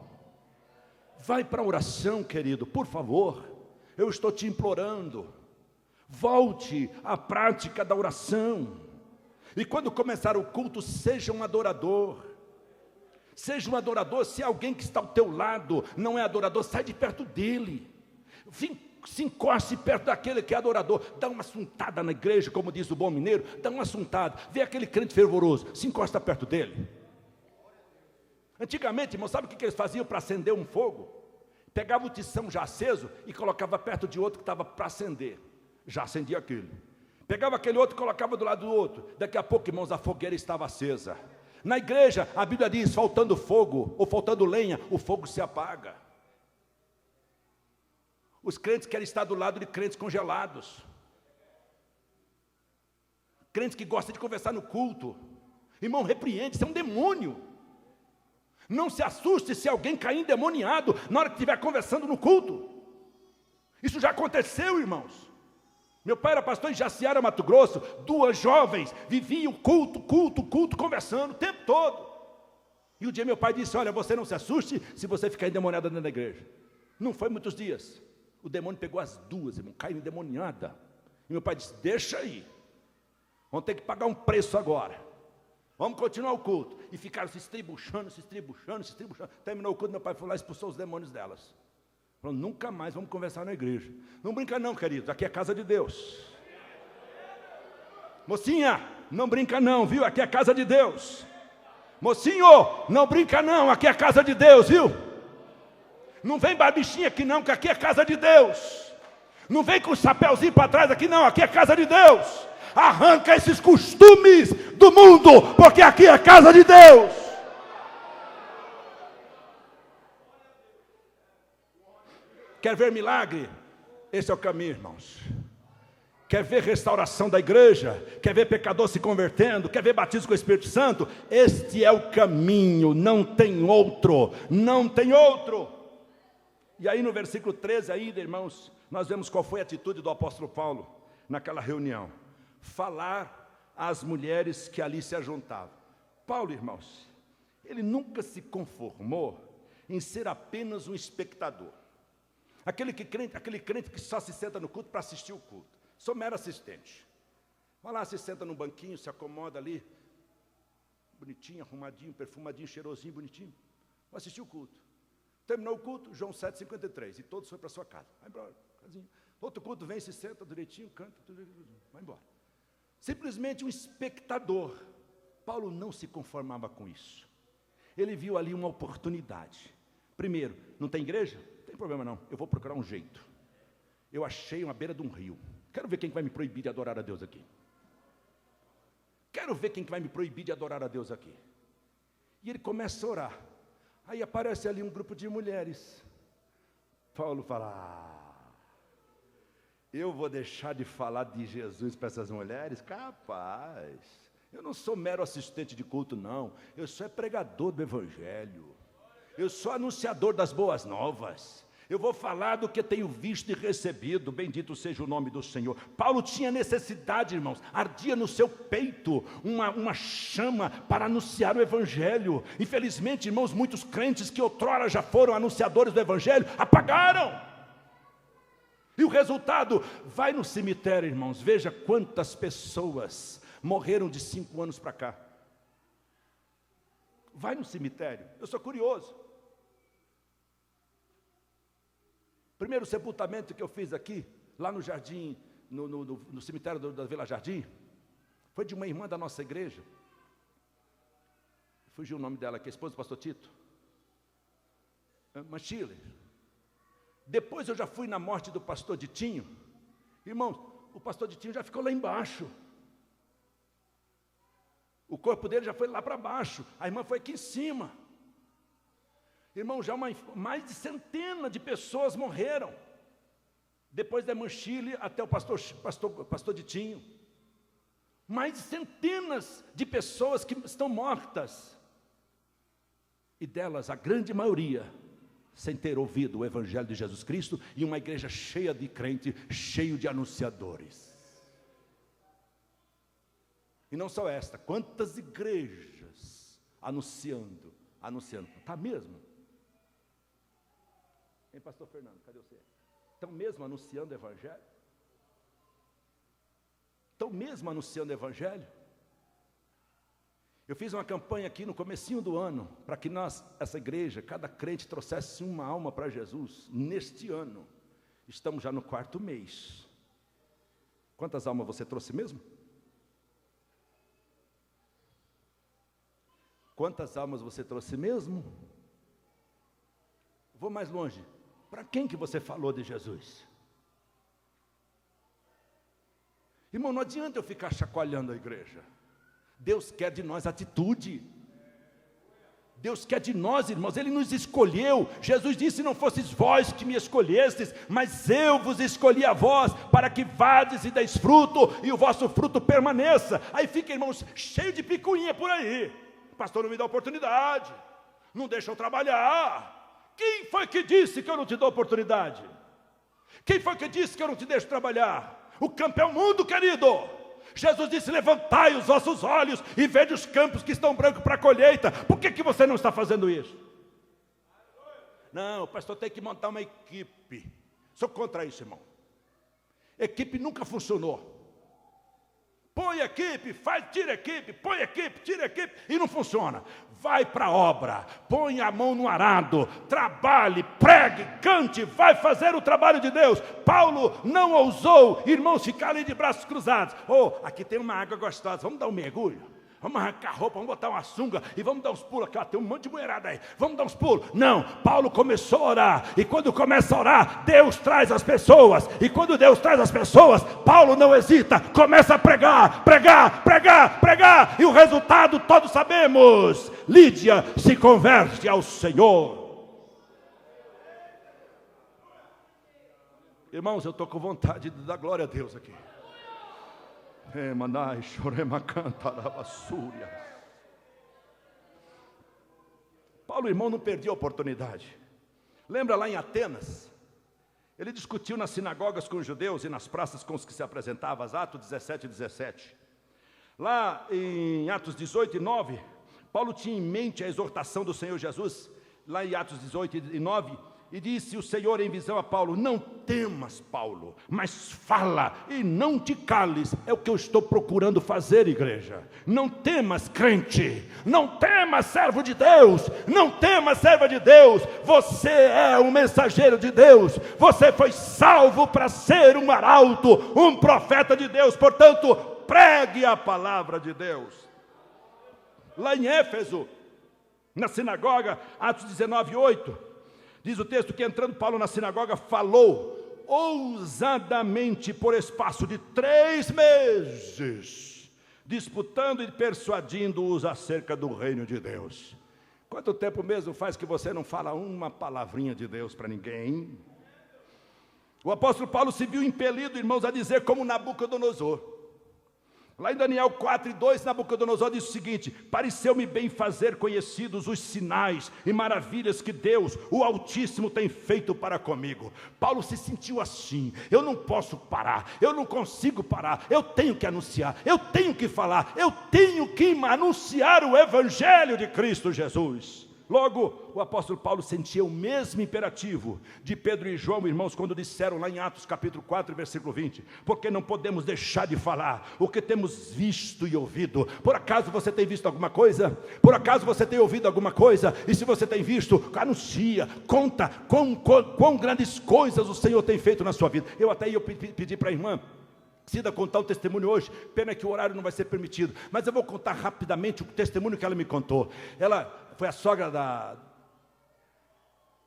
Vai para a oração, querido, por favor. Eu estou te implorando. Volte à prática da oração. E quando começar o culto, seja um adorador. Seja um adorador. Se alguém que está ao teu lado não é adorador, sai de perto dele. Se encoste perto daquele que é adorador. Dá uma assuntada na igreja, como diz o bom mineiro. Dá uma assuntada. Vê aquele crente fervoroso, se encosta perto dele. Antigamente, irmão, sabe o que eles faziam para acender um fogo? Pegava o tição já aceso e colocava perto de outro que estava para acender. Já acendia aquele. Pegava aquele outro e colocava do lado do outro. Daqui a pouco, irmãos, a fogueira estava acesa. Na igreja, a Bíblia diz, faltando fogo ou faltando lenha, o fogo se apaga. Os crentes querem estar do lado de crentes congelados. Crentes que gostam de conversar no culto. Irmão, repreende, isso é um demônio. Não se assuste se alguém cair endemoniado na hora que estiver conversando no culto. Isso já aconteceu, irmãos. Meu pai era pastor em Jaciara, Mato Grosso. 2 jovens viviam culto, conversando o tempo todo. E um dia meu pai disse: olha, você não se assuste se você ficar endemoniada dentro da igreja. Não foi muitos dias. O demônio pegou as 2, irmão, caiu endemoniada. E meu pai disse: deixa aí. Vamos ter que pagar um preço agora. Vamos continuar o culto. E ficaram se estribuchando. Terminou o culto, meu pai foi lá e expulsou os demônios delas. Falou: nunca mais vamos conversar na igreja. Não brinca não, queridos, aqui é casa de Deus. Mocinha, não brinca não, viu? Aqui é casa de Deus. Mocinho, não brinca não, aqui é casa de Deus, viu? Não vem barbichinha aqui não, que aqui é casa de Deus. Não vem com o chapéuzinho para trás aqui não, aqui é casa de Deus. Arranca esses costumes do mundo, porque aqui é casa de Deus. Quer ver milagre? Esse é o caminho, irmãos. Quer ver restauração da igreja? Quer ver pecador se convertendo? Quer ver batismo com o Espírito Santo? Este é o caminho, não tem outro, não tem outro. E aí no versículo 13 ainda, irmãos, nós vemos qual foi a atitude do apóstolo Paulo naquela reunião. Falar às mulheres que ali se ajuntavam. Paulo, irmãos, ele nunca se conformou em ser apenas um espectador. Aquele crente que só se senta no culto para assistir o culto. Sou mero assistente. Vai lá, se senta no banquinho, se acomoda ali. Bonitinho, arrumadinho, perfumadinho, cheirosinho, bonitinho. Vai assistir o culto. Terminou o culto, João 7,53. E todos foram para sua casa. Vai embora, casinha. Outro culto vem, se senta direitinho, canta, vai embora. Simplesmente um espectador. Paulo não se conformava com isso. Ele viu ali uma oportunidade. Primeiro, não tem igreja? Não tem problema não, eu vou procurar um jeito. Eu achei uma beira de um rio. Quero ver quem vai me proibir de adorar a Deus aqui. Quero ver quem vai me proibir de adorar a Deus aqui. E ele começa a orar. Aí aparece ali um grupo de mulheres. Paulo fala: eu vou deixar de falar de Jesus para essas mulheres? Capaz. Eu não sou mero assistente de culto, não. Eu sou pregador do Evangelho. Eu sou anunciador das boas novas. Eu vou falar do que tenho visto e recebido. Bendito seja o nome do Senhor. Paulo tinha necessidade, irmãos. Ardia no seu peito uma chama para anunciar o Evangelho. Infelizmente, irmãos, muitos crentes que outrora já foram anunciadores do Evangelho, apagaram. E o resultado, vai no cemitério, irmãos. Veja quantas pessoas morreram de 5 anos para cá. Vai no cemitério, eu sou curioso. Primeiro sepultamento que eu fiz aqui, lá no jardim, no cemitério da Vila Jardim, foi de uma irmã da nossa igreja. fugiu o nome dela, que é a esposa do pastor Tito, Manchile. Depois eu já fui na morte do pastor Ditinho. Irmãos, o pastor Ditinho já ficou lá embaixo. O corpo dele já foi lá para baixo. A irmã foi aqui em cima. Irmão, já mais de centena de pessoas morreram. Depois da Manchile até o pastor Ditinho. Mais de centenas de pessoas que estão mortas. E delas, a grande maioria, sem ter ouvido o Evangelho de Jesus Cristo, e uma igreja cheia de crentes, cheio de anunciadores. E não só esta, quantas igrejas anunciando, está mesmo? Hein, pastor Fernando, cadê você? Estão mesmo anunciando o Evangelho? Estão mesmo anunciando o Evangelho? Eu fiz uma campanha aqui no comecinho do ano, para que nós, essa igreja, cada crente trouxesse uma alma para Jesus. Neste ano, estamos já no 4º mês. Quantas almas você trouxe mesmo? Quantas almas você trouxe mesmo? Vou mais longe. Para quem que você falou de Jesus? Irmão, não adianta eu ficar chacoalhando a igreja. Deus quer de nós atitude. Deus quer de nós, irmãos, Ele nos escolheu. Jesus disse, não fosseis vós que me escolhestes, mas eu vos escolhi a vós, para que vades e deis fruto, e o vosso fruto permaneça. Aí fica, irmãos, cheio de picuinha por aí. O pastor não me dá oportunidade, não deixa eu trabalhar. Quem foi que disse que eu não te dou oportunidade? Quem foi que disse que eu não te deixo trabalhar? O campo é o mundo, querido. Jesus disse, levantai os vossos olhos e vede os campos que estão brancos para a colheita. Por que você não está fazendo isso? Não, o pastor tem que montar uma equipe. Sou contra isso, irmão. Equipe nunca funcionou. Põe equipe, tira equipe, põe equipe, tira equipe, e não funciona. Vai para a obra, põe a mão no arado, trabalhe, pregue, cante, vai fazer o trabalho de Deus. Paulo não ousou, irmãos, ficar ali de braços cruzados. Aqui tem uma água gostosa, vamos dar um mergulho? Vamos arrancar a roupa, vamos botar uma sunga e vamos dar uns pulos aqui, tem um monte de mulherada aí, vamos dar uns pulos. Não, Paulo começou a orar, e quando começa a orar, Deus traz as pessoas, e quando Deus traz as pessoas, Paulo não hesita, começa a pregar, e o resultado todos sabemos. Lídia se converte ao Senhor. Irmãos, eu estou com vontade de dar glória a Deus aqui. Paulo, irmão, não perdia a oportunidade. Lembra lá em Atenas? Ele discutiu nas sinagogas com os judeus e nas praças com os que se apresentavam, Atos 17 e 17. Lá em Atos 18 e 9, Paulo tinha em mente a exortação do Senhor Jesus, lá em Atos 18 e 9, e disse o Senhor em visão a Paulo, não temas, Paulo, mas fala e não te cales. É o que eu estou procurando fazer, igreja. Não temas, crente, não temas, servo de Deus, não temas, serva de Deus. Você é um mensageiro de Deus, você foi salvo para ser um arauto, um profeta de Deus. Portanto, pregue a palavra de Deus. Lá em Éfeso, na sinagoga, Atos 19, 8, diz o texto que entrando Paulo na sinagoga, falou ousadamente por espaço de 3 meses, disputando e persuadindo-os acerca do reino de Deus. Quanto tempo mesmo faz que você não fala uma palavrinha de Deus para ninguém? O apóstolo Paulo se viu impelido, irmãos, a dizer como Nabucodonosor. Lá em Daniel 4 e 2, Nabucodonosor diz o seguinte, pareceu-me bem fazer conhecidos os sinais e maravilhas que Deus, o Altíssimo, tem feito para comigo. Paulo se sentiu assim, eu não posso parar, eu não consigo parar, eu tenho que anunciar, eu tenho que falar, eu tenho que anunciar o Evangelho de Cristo Jesus. Logo, o apóstolo Paulo sentia o mesmo imperativo de Pedro e João, irmãos, quando disseram lá em Atos capítulo 4, versículo 20, porque não podemos deixar de falar o que temos visto e ouvido. Por acaso você tem visto alguma coisa? Por acaso você tem ouvido alguma coisa? E se você tem visto, anuncia, conta quão grandes coisas o Senhor tem feito na sua vida. Eu pedi para a irmã Precisa contar o testemunho hoje, pena que o horário não vai ser permitido, mas eu vou contar rapidamente o testemunho que ela me contou. Ela foi a sogra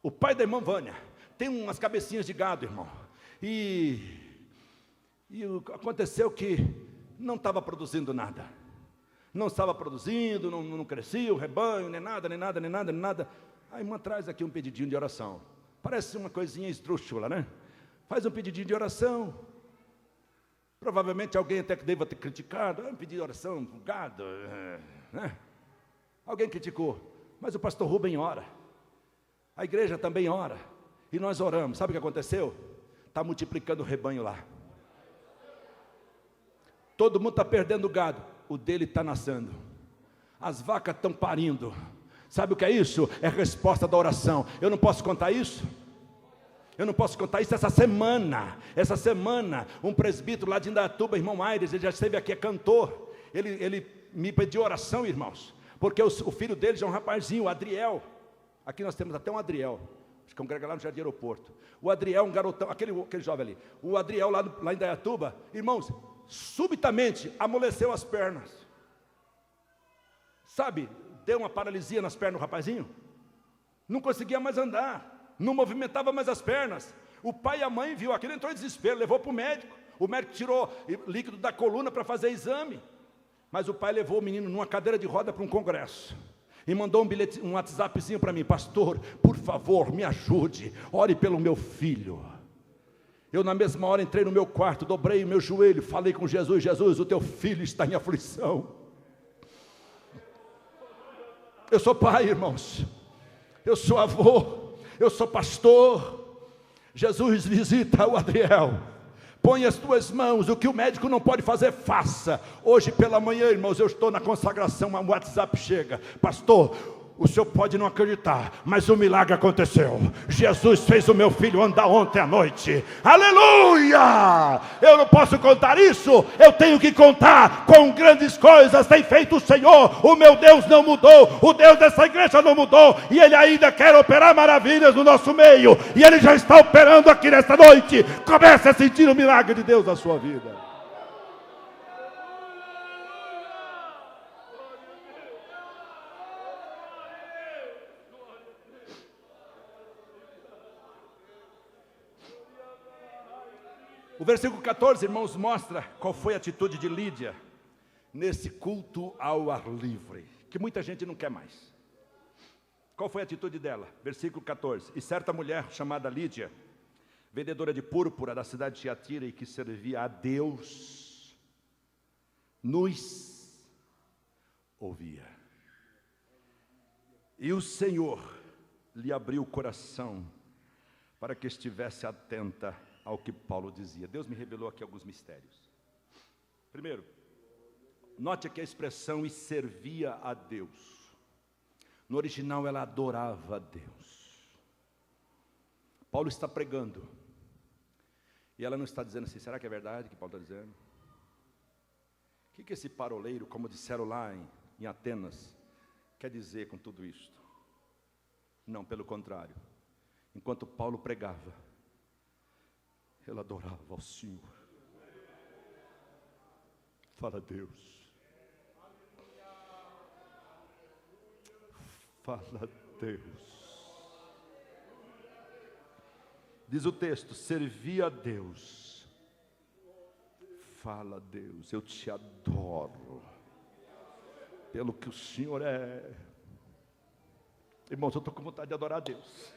o pai da irmã Vânia, tem umas cabecinhas de gado, irmão, e aconteceu que não estava produzindo nada, não estava produzindo, não crescia o rebanho, nem nada. A irmã traz aqui um pedidinho de oração, parece uma coisinha esdrúxula, né? Faz um pedidinho de oração. Provavelmente alguém até que deva ter criticado, um pedido de oração, um gado, né? Alguém criticou, mas o pastor Rubem ora, a igreja também ora, e nós oramos. Sabe o que aconteceu? Está multiplicando o rebanho lá. Todo mundo está perdendo o gado, o dele está nascendo, as vacas estão parindo. Sabe o que é isso? É a resposta da oração. Eu não posso contar isso? Eu não posso contar isso essa semana, um presbítero lá de Indaiatuba, irmão Aires, ele já esteve aqui, é cantor, ele me pediu oração, irmãos, porque o filho dele já é um rapazinho, o Adriel, aqui nós temos até um Adriel, acho que congrega lá no Jardim Aeroporto, o Adriel, um garotão, aquele jovem ali, o Adriel lá em Indaiatuba, irmãos, subitamente amoleceu as pernas, sabe, deu uma paralisia nas pernas do rapazinho, não conseguia mais andar, não movimentava mais as pernas. O pai e a mãe viu aquilo, entrou em desespero, levou para o médico tirou líquido da coluna para fazer exame, mas o pai levou o menino numa cadeira de roda para um congresso, e mandou um WhatsAppzinho para mim: pastor, por favor, me ajude, ore pelo meu filho. Eu na mesma hora entrei no meu quarto, dobrei o meu joelho, falei com Jesus: Jesus, o teu filho está em aflição. Eu sou pai, irmãos, eu sou avô, eu sou pastor. Jesus, visita o Adriel, põe as tuas mãos, o que o médico não pode fazer, faça. Hoje pela manhã, irmãos, eu estou na consagração, um WhatsApp chega: pastor, o senhor pode não acreditar, mas o milagre aconteceu. Jesus fez o meu filho andar ontem à noite. Aleluia! Eu não posso contar isso, eu tenho que contar com grandes coisas tem feito o Senhor. O meu Deus não mudou, o Deus dessa igreja não mudou, e Ele ainda quer operar maravilhas no nosso meio, e Ele já está operando aqui nesta noite. Comece a sentir o milagre de Deus na sua vida. O versículo 14, irmãos, mostra qual foi a atitude de Lídia nesse culto ao ar livre, que muita gente não quer mais. Qual foi a atitude dela? Versículo 14: e certa mulher chamada Lídia, vendedora de púrpura da cidade de Tiatira, e que servia a Deus, nos ouvia. E o Senhor lhe abriu o coração para que estivesse atenta ao que Paulo dizia. Deus me revelou aqui alguns mistérios. Primeiro, note aqui a expressão: e servia a Deus. No original ela adorava a Deus. Paulo está pregando, e ela não está dizendo assim: será que é verdade que Paulo está dizendo? O que esse paroleiro, como disseram lá em Atenas, quer dizer com tudo isto? Não, pelo contrário. Enquanto Paulo pregava, ela adorava ao Senhor. Fala, Deus. Fala, Deus. Diz o texto: servia a Deus. Fala, Deus, eu te adoro pelo que o Senhor é. Irmãos, eu estou com vontade de adorar a Deus.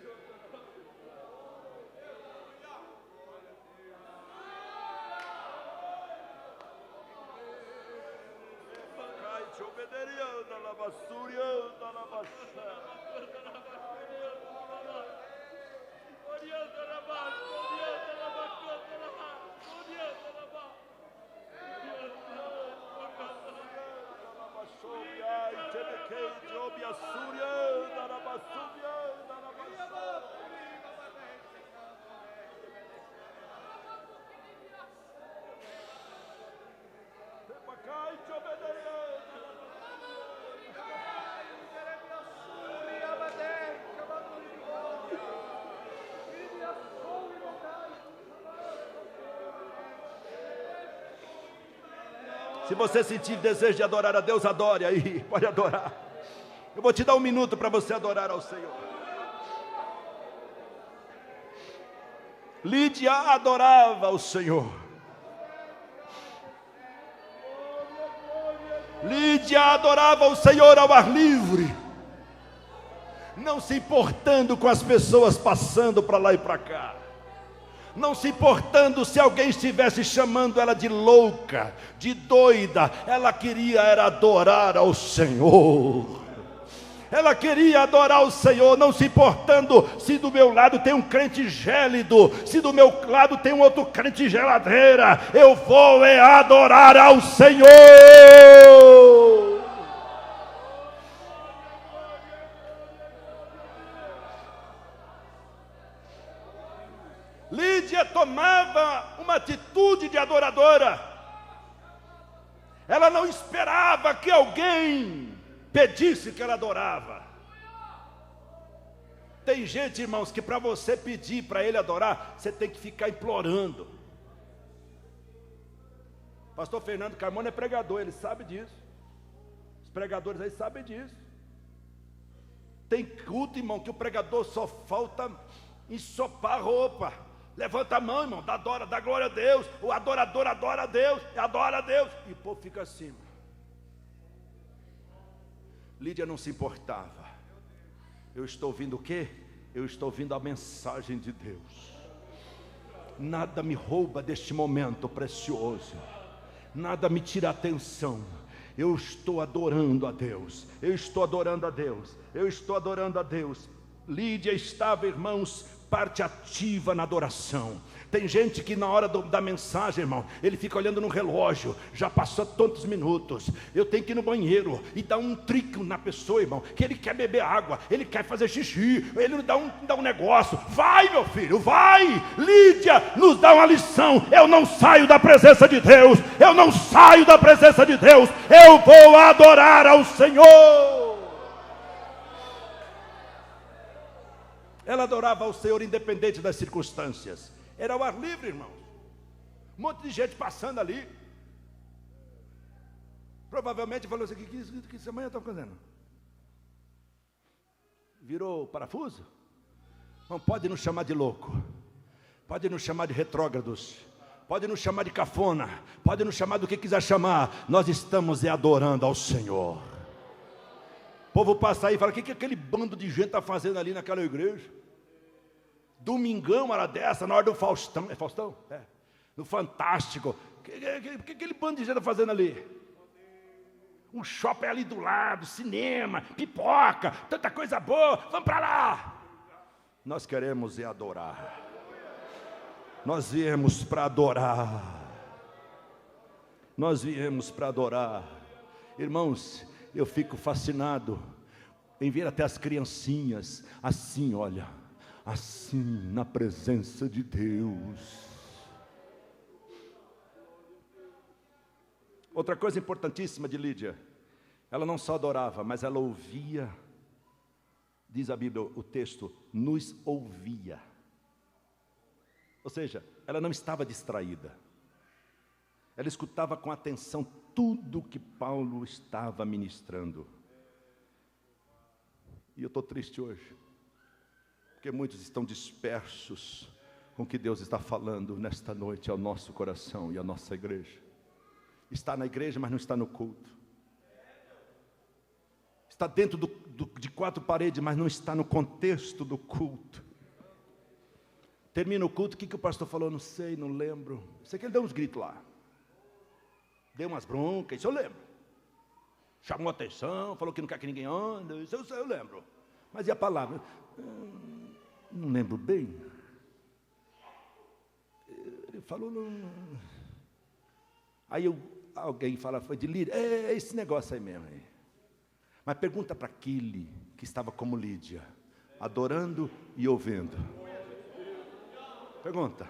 Se você sentir desejo de adorar a Deus, adore aí, pode adorar. Eu vou te dar 1 minuto para você adorar ao Senhor. Lídia adorava o Senhor. Lídia adorava o Senhor ao ar livre, não se importando com as pessoas passando para lá e para cá, não se importando se alguém estivesse chamando ela de louca, de doida. Ela queria era adorar ao Senhor. Ela queria adorar o Senhor, não se importando se do meu lado tem um crente gélido, se do meu lado tem um outro crente geladeira. Eu vou adorar ao Senhor. Lídia tomava uma atitude de adoradora. Ela não esperava que alguém pedisse que ela adorava. Tem gente, irmãos, que para você pedir para ele adorar, você tem que ficar implorando. Pastor Fernando Carmona é pregador, ele sabe disso. Os pregadores aí sabem disso. Tem culto, irmão, que o pregador só falta ensopar a roupa. Levanta a mão, irmão, dá glória a Deus. O adorador adora a Deus, adora a Deus. E o povo fica assim. Lídia não se importava. Eu estou ouvindo o quê? Eu estou ouvindo a mensagem de Deus. Nada me rouba deste momento precioso. Nada me tira a atenção. Eu estou adorando a Deus. Eu estou adorando a Deus. Eu estou adorando a Deus. Lídia estava, irmãos, parte ativa na adoração. Tem gente que na hora da mensagem, irmão, ele fica olhando no relógio, já passou tantos minutos, eu tenho que ir no banheiro, e dá um trico na pessoa, irmão, que ele quer beber água, ele quer fazer xixi, ele dá um negócio. Vai, meu filho, vai. Lídia nos dá uma lição. Eu não saio da presença de Deus, eu não saio da presença de Deus, eu vou adorar ao Senhor. Ela adorava ao Senhor independente das circunstâncias. Era ao ar livre, irmãos. Um monte de gente passando ali. Provavelmente falou assim: o que essa manhã está fazendo? Virou parafuso? Não pode nos chamar de louco. Pode nos chamar de retrógrados. Pode nos chamar de cafona. Pode nos chamar do que quiser chamar. Nós estamos adorando ao Senhor. O povo passa aí e fala: o que aquele bando de gente está fazendo ali naquela igreja? Domingão, hora dessa, na hora do Faustão. É Faustão? É. No Fantástico. O que aquele bando de gente está fazendo ali? Um shopping ali do lado, cinema, pipoca, tanta coisa boa. Vamos para lá. Nós queremos adorar. Nós viemos para adorar. Nós viemos para adorar. Irmãos, eu fico fascinado em ver até as criancinhas assim, olha, assim na presença de Deus. Outra coisa importantíssima de Lídia, ela não só adorava, mas ela ouvia, diz a Bíblia, o texto, nos ouvia. Ou seja, ela não estava distraída. Ela escutava com atenção tudo que Paulo estava ministrando. E eu estou triste hoje, porque muitos estão dispersos com o que Deus está falando nesta noite ao nosso coração e à nossa igreja. Está na igreja, mas não está no culto. Está dentro de quatro paredes, mas não está no contexto do culto. Termina o culto, o que o pastor falou? Não sei, não lembro. Sei que ele deu uns gritos lá. Deu umas broncas, isso eu lembro. Chamou atenção, falou que não quer que ninguém ande, isso eu lembro. Mas e a palavra? Não lembro bem. Ele falou, não. Aí alguém fala, foi de Lídia, é esse negócio aí mesmo. Aí. Mas pergunta para aquele que estava como Lídia, adorando e ouvindo. Pergunta.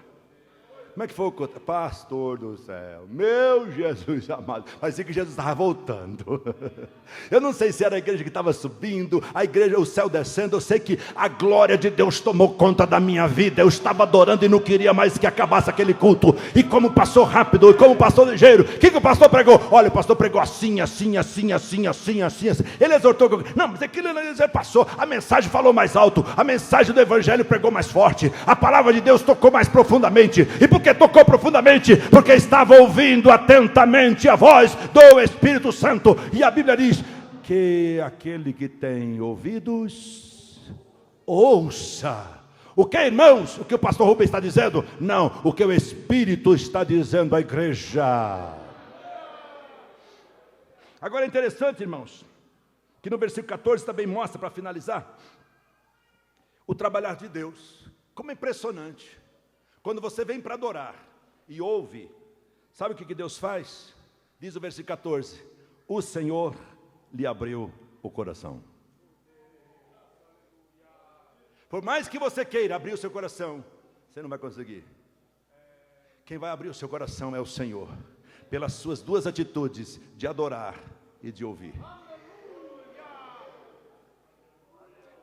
Como é que foi o culto? Pastor do céu, meu Jesus amado. Parecia que Jesus estava voltando. Eu não sei se era a igreja que estava subindo, a igreja, o céu descendo. Eu sei que a glória de Deus tomou conta da minha vida. Eu estava adorando e não queria mais que acabasse aquele culto. E como passou rápido, e como passou ligeiro. O que o pastor pregou? Olha, o pastor pregou assim. Ele exortou. Não, mas aquilo ele passou. A mensagem falou mais alto. A mensagem do evangelho pregou mais forte. A palavra de Deus tocou mais profundamente. E por que tocou profundamente? Porque estava ouvindo atentamente a voz do Espírito Santo. E a Bíblia diz que aquele que tem ouvidos, ouça. O que, irmãos? O que o pastor Rubens está dizendo? Não, o que o Espírito está dizendo à igreja. Agora é interessante, irmãos, que no versículo 14 também mostra, para finalizar, o trabalhar de Deus. Como é impressionante. Quando você vem para adorar e ouve, sabe o que Deus faz? Diz o versículo 14: o Senhor lhe abriu o coração. Por mais que você queira abrir o seu coração, você não vai conseguir. Quem vai abrir o seu coração é o Senhor, pelas suas duas atitudes, de adorar e de ouvir.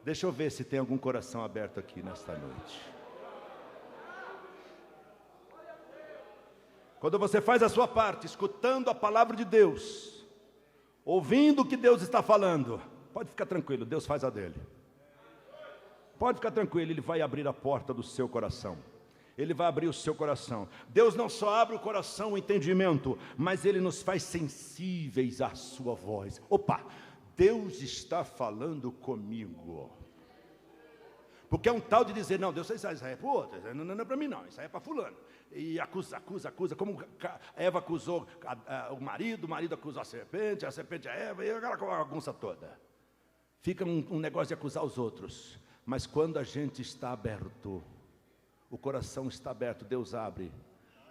Deixa eu ver se tem algum coração aberto aqui nesta noite. Quando você faz a sua parte, escutando a palavra de Deus, ouvindo o que Deus está falando, pode ficar tranquilo, Deus faz a dele. Pode ficar tranquilo, Ele vai abrir a porta do seu coração. Ele vai abrir o seu coração. Deus não só abre o coração, o entendimento, mas Ele nos faz sensíveis à sua voz. Opa, Deus está falando comigo. Porque é um tal de dizer, não, Deus, isso aí é para o outro, não é para mim não, isso aí é para fulano. E acusa, como Eva acusou o marido acusou a serpente a Eva, e aquela bagunça toda. Fica um negócio de acusar os outros. Mas quando a gente está aberto, o coração está aberto, Deus abre,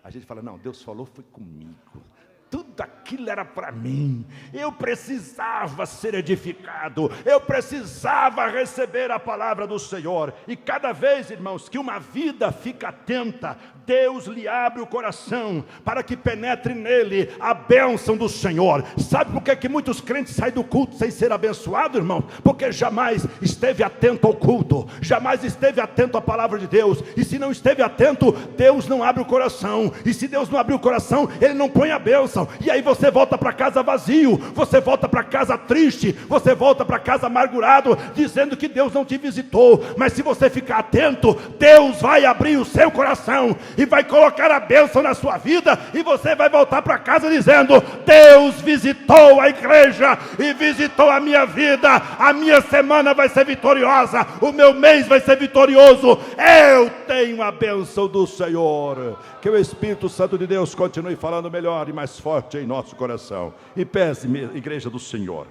a gente fala, não, Deus falou, foi comigo. Tudo aquilo era para mim. Eu precisava ser edificado. Eu precisava receber a palavra do Senhor. E cada vez, irmãos, que uma vida fica atenta, Deus lhe abre o coração para que penetre nele a bênção do Senhor. Sabe por que muitos crentes saem do culto sem ser abençoados, irmão? Porque jamais esteve atento ao culto, jamais esteve atento à palavra de Deus. E se não esteve atento, Deus não abre o coração. E se Deus não abrir o coração, Ele não põe a bênção. E aí você volta para casa vazio, você volta para casa triste, você volta para casa amargurado, dizendo que Deus não te visitou. Mas se você ficar atento, Deus vai abrir o seu coração e vai colocar a bênção na sua vida, e você vai voltar para casa dizendo, Deus visitou a igreja e visitou a minha vida, a minha semana vai ser vitoriosa, o meu mês vai ser vitorioso, eu tenho a bênção do Senhor. Que o Espírito Santo de Deus continue falando melhor e mais forte em nosso coração. E pese, igreja do Senhor.